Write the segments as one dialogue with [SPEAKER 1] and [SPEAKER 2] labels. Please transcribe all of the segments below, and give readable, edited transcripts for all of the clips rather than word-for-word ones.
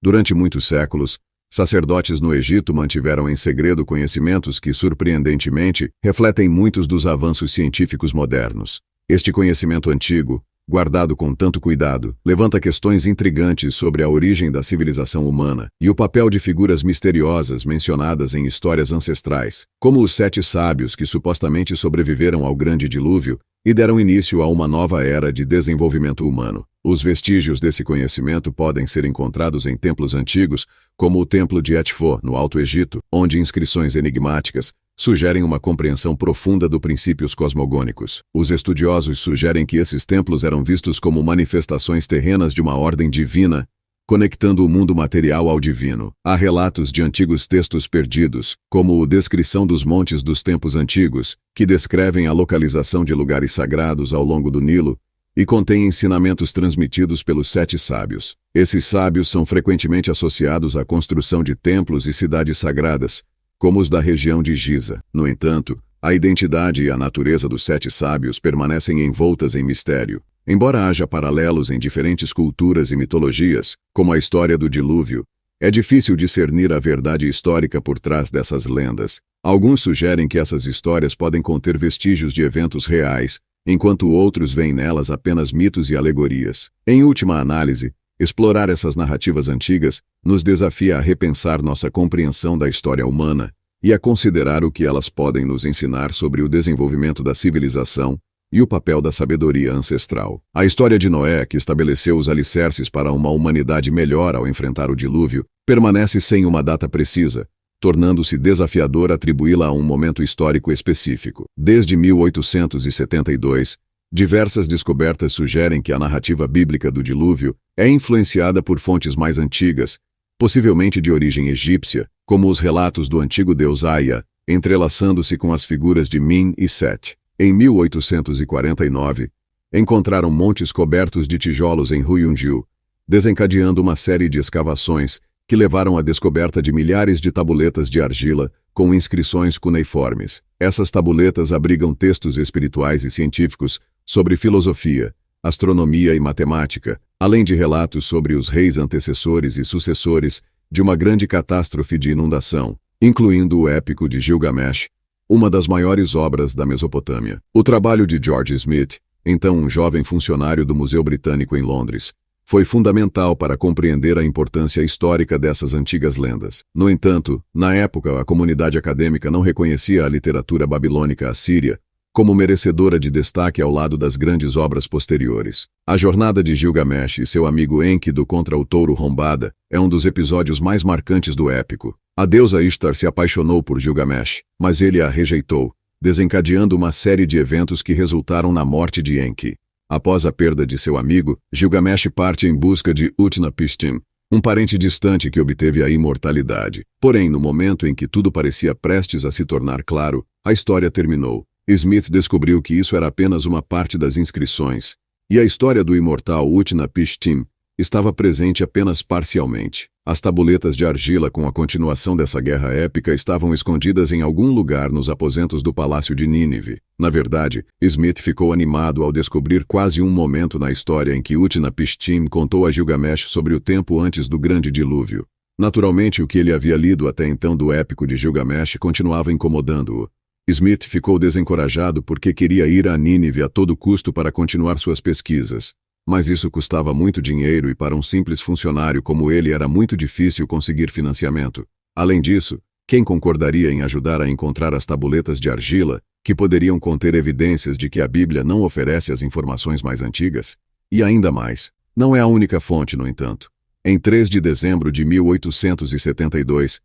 [SPEAKER 1] Durante muitos séculos, sacerdotes no Egito mantiveram em segredo conhecimentos que, surpreendentemente, refletem muitos dos avanços científicos modernos. Este conhecimento antigo, guardado com tanto cuidado, levanta questões intrigantes sobre a origem da civilização humana e o papel de figuras misteriosas mencionadas em histórias ancestrais, como os 7 sábios que supostamente sobreviveram ao grande dilúvio e deram início a uma nova era de desenvolvimento humano. Os vestígios desse conhecimento podem ser encontrados em templos antigos, como o Templo de Etfo, no Alto Egito, onde inscrições enigmáticas sugerem uma compreensão profunda dos princípios cosmogônicos. Os estudiosos sugerem que esses templos eram vistos como manifestações terrenas de uma ordem divina, conectando o mundo material ao divino. Há relatos de antigos textos perdidos, como a Descrição dos Montes dos Tempos Antigos, que descrevem a localização de lugares sagrados ao longo do Nilo, e contém ensinamentos transmitidos pelos 7 sábios. Esses sábios são frequentemente associados à construção de templos e cidades sagradas, como os da região de Giza. No entanto, a identidade e a natureza dos 7 sábios permanecem envoltas em mistério. Embora haja paralelos em diferentes culturas e mitologias, como a história do dilúvio, é difícil discernir a verdade histórica por trás dessas lendas. Alguns sugerem que essas histórias podem conter vestígios de eventos reais, enquanto outros veem nelas apenas mitos e alegorias. Em última análise, explorar essas narrativas antigas nos desafia a repensar nossa compreensão da história humana e a considerar o que elas podem nos ensinar sobre o desenvolvimento da civilização e o papel da sabedoria ancestral. A história de Noé, que estabeleceu os alicerces para uma humanidade melhor ao enfrentar o dilúvio, permanece sem uma data precisa, tornando-se desafiador atribuí-la a um momento histórico específico. Desde 1872, diversas descobertas sugerem que a narrativa bíblica do dilúvio é influenciada por fontes mais antigas, possivelmente de origem egípcia, como os relatos do antigo deus Aya, entrelaçando-se com as figuras de Min e Set. Em 1849, encontraram montes cobertos de tijolos em Ryungju, desencadeando uma série de escavações que levaram à descoberta de milhares de tabuletas de argila com inscrições cuneiformes. Essas tabuletas abrigam textos espirituais e científicos sobre filosofia, astronomia e matemática, além de relatos sobre os reis antecessores e sucessores de uma grande catástrofe de inundação, incluindo o épico de Gilgamesh, uma das maiores obras da Mesopotâmia. O trabalho de George Smith, então um jovem funcionário do Museu Britânico em Londres, foi fundamental para compreender a importância histórica dessas antigas lendas. No entanto, na época, a comunidade acadêmica não reconhecia a literatura babilônica assíria como merecedora de destaque ao lado das grandes obras posteriores. A jornada de Gilgamesh e seu amigo Enkidu contra o touro Rombada é um dos episódios mais marcantes do épico. A deusa Ishtar se apaixonou por Gilgamesh, mas ele a rejeitou, desencadeando uma série de eventos que resultaram na morte de Enki. Após a perda de seu amigo, Gilgamesh parte em busca de Utnapishtim, um parente distante que obteve a imortalidade. Porém, no momento em que tudo parecia prestes a se tornar claro, a história terminou. Smith descobriu que isso era apenas uma parte das inscrições, e a história do imortal Utnapishtim estava presente apenas parcialmente. As tabuletas de argila com a continuação dessa guerra épica estavam escondidas em algum lugar nos aposentos do Palácio de Nínive. Na verdade, Smith ficou animado ao descobrir quase um momento na história em que Utnapishtim contou a Gilgamesh sobre o tempo antes do grande dilúvio. Naturalmente, o que ele havia lido até então do épico de Gilgamesh continuava incomodando-o. Smith ficou desencorajado porque queria ir a Nínive a todo custo para continuar suas pesquisas. Mas isso custava muito dinheiro e para um simples funcionário como ele era muito difícil conseguir financiamento. Além disso, quem concordaria em ajudar a encontrar as tabuletas de argila, que poderiam conter evidências de que a Bíblia não oferece as informações mais antigas? E ainda mais, não é a única fonte, no entanto. Em 3 de dezembro de 1872,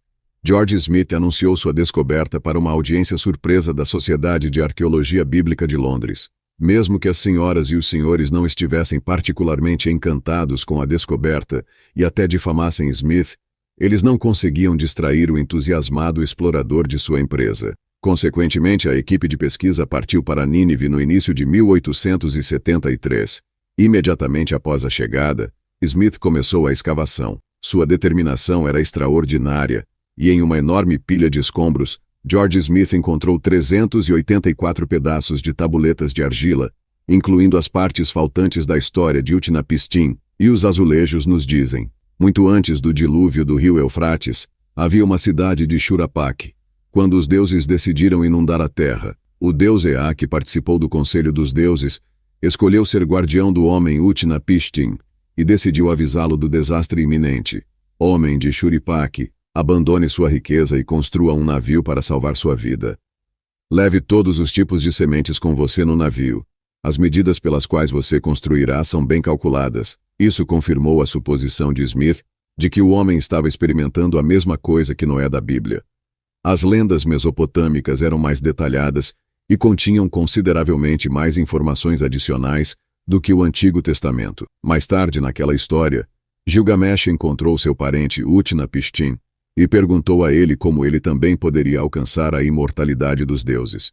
[SPEAKER 1] George Smith anunciou sua descoberta para uma audiência surpresa da Sociedade de Arqueologia Bíblica de Londres. Mesmo que as senhoras e os senhores não estivessem particularmente encantados com a descoberta e até difamassem Smith, eles não conseguiam distrair o entusiasmado explorador de sua empresa. Consequentemente, a equipe de pesquisa partiu para Nínive no início de 1873. Imediatamente após a chegada, Smith começou a escavação. Sua determinação era extraordinária, e em uma enorme pilha de escombros, George Smith encontrou 384 pedaços de tabuletas de argila, incluindo as partes faltantes da história de Utnapishtim, e os azulejos nos dizem. Muito antes do dilúvio do rio Eufrates, havia uma cidade de Shurapaq. Quando os deuses decidiram inundar a terra, o deus Ea, que participou do conselho dos deuses, escolheu ser guardião do homem Utnapishtim e decidiu avisá-lo do desastre iminente. Homem de Shuripaq, abandone sua riqueza e construa um navio para salvar sua vida. Leve todos os tipos de sementes com você no navio. As medidas pelas quais você construirá são bem calculadas. Isso confirmou a suposição de Smith de que o homem estava experimentando a mesma coisa que Noé da Bíblia. As lendas mesopotâmicas eram mais detalhadas e continham consideravelmente mais informações adicionais do que o Antigo Testamento. Mais tarde naquela história, Gilgamesh encontrou seu parente Utnapishtim e perguntou a ele como ele também poderia alcançar a imortalidade dos deuses.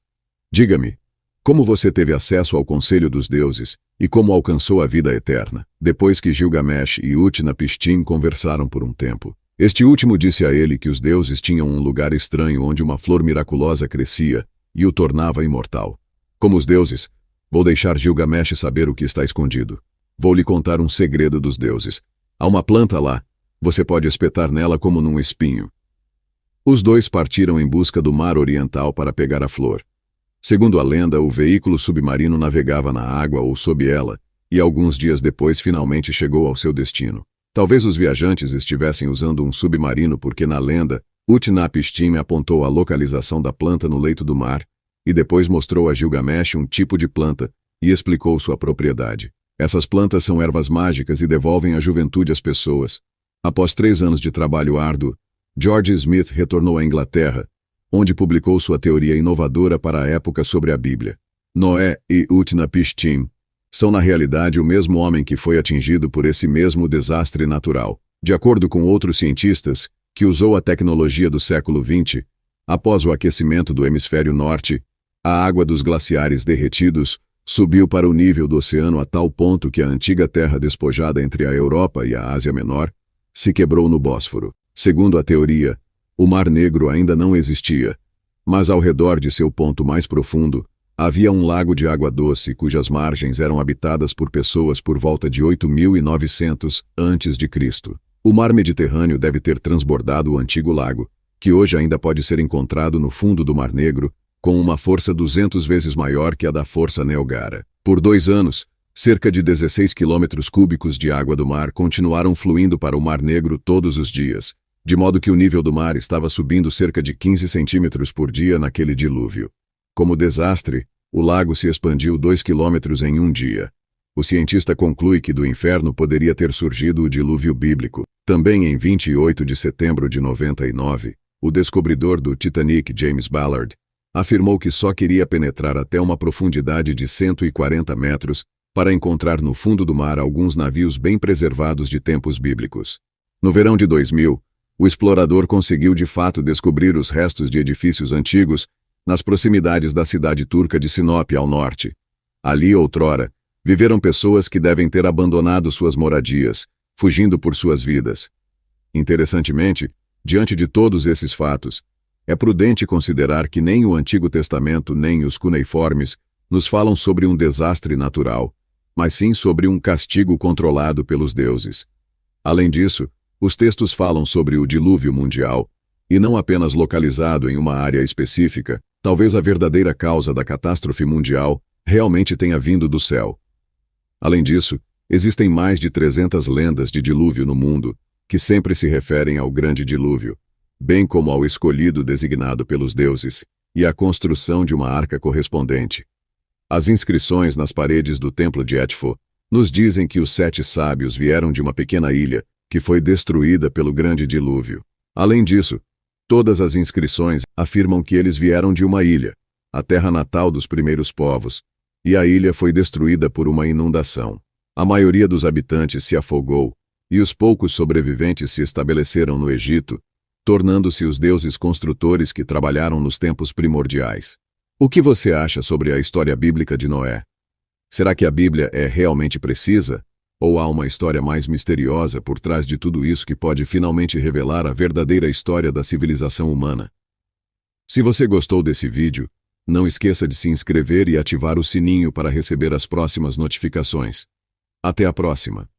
[SPEAKER 1] Diga-me, como você teve acesso ao conselho dos deuses e como alcançou a vida eterna? Depois que Gilgamesh e Utnapishtim conversaram por um tempo, este último disse a ele que os deuses tinham um lugar estranho onde uma flor miraculosa crescia e o tornava imortal. Como os deuses, vou deixar Gilgamesh saber o que está escondido. Vou lhe contar um segredo dos deuses. Há uma planta lá. Você pode espetar nela como num espinho. Os dois partiram em busca do mar oriental para pegar a flor. Segundo a lenda, o veículo submarino navegava na água ou sob ela, e alguns dias depois finalmente chegou ao seu destino. Talvez os viajantes estivessem usando um submarino porque, na lenda, Utnapishtim apontou a localização da planta no leito do mar, e depois mostrou a Gilgamesh um tipo de planta, e explicou sua propriedade. Essas plantas são ervas mágicas e devolvem a juventude às pessoas. Após 3 anos de trabalho árduo, George Smith retornou à Inglaterra, onde publicou sua teoria inovadora para a época sobre a Bíblia. Noé e Utnapishtim são na realidade o mesmo homem que foi atingido por esse mesmo desastre natural. De acordo com outros cientistas, que usou a tecnologia do século XX, após o aquecimento do hemisfério norte, a água dos glaciares derretidos subiu para o nível do oceano a tal ponto que a antiga terra despojada entre a Europa e a Ásia Menor se quebrou no Bósforo. Segundo a teoria, o Mar Negro ainda não existia, mas ao redor de seu ponto mais profundo, havia um lago de água doce cujas margens eram habitadas por pessoas por volta de 8.900 a.C. O mar Mediterrâneo deve ter transbordado o antigo lago, que hoje ainda pode ser encontrado no fundo do Mar Negro, com uma força 200 vezes maior que a da Força Niagara. Por 2 anos, cerca de 16 quilômetros cúbicos de água do mar continuaram fluindo para o Mar Negro todos os dias, de modo que o nível do mar estava subindo cerca de 15 centímetros por dia naquele dilúvio. Como desastre, o lago se expandiu 2 quilômetros em um dia. O cientista conclui que do inferno poderia ter surgido o dilúvio bíblico. Também em 28 de setembro de 99, o descobridor do Titanic, James Ballard, afirmou que só queria penetrar até uma profundidade de 140 metros para encontrar no fundo do mar alguns navios bem preservados de tempos bíblicos. No verão de 2000, o explorador conseguiu de fato descobrir os restos de edifícios antigos nas proximidades da cidade turca de Sinop, ao norte. Ali, outrora, viveram pessoas que devem ter abandonado suas moradias, fugindo por suas vidas. Interessantemente, diante de todos esses fatos, é prudente considerar que nem o Antigo Testamento nem os cuneiformes nos falam sobre um desastre natural, mas sim sobre um castigo controlado pelos deuses. Além disso, os textos falam sobre o dilúvio mundial, e não apenas localizado em uma área específica. Talvez a verdadeira causa da catástrofe mundial realmente tenha vindo do céu. Além disso, existem mais de 300 lendas de dilúvio no mundo, que sempre se referem ao grande dilúvio, bem como ao escolhido designado pelos deuses, e à construção de uma arca correspondente. As inscrições nas paredes do templo de Edfu nos dizem que os 7 sábios vieram de uma pequena ilha que foi destruída pelo grande dilúvio. Além disso, todas as inscrições afirmam que eles vieram de uma ilha, a terra natal dos primeiros povos, e a ilha foi destruída por uma inundação. A maioria dos habitantes se afogou, e os poucos sobreviventes se estabeleceram no Egito, tornando-se os deuses construtores que trabalharam nos tempos primordiais. O que você acha sobre a história bíblica de Noé? Será que a Bíblia é realmente precisa? Ou há uma história mais misteriosa por trás de tudo isso que pode finalmente revelar a verdadeira história da civilização humana? Se você gostou desse vídeo, não esqueça de se inscrever e ativar o sininho para receber as próximas notificações. Até a próxima!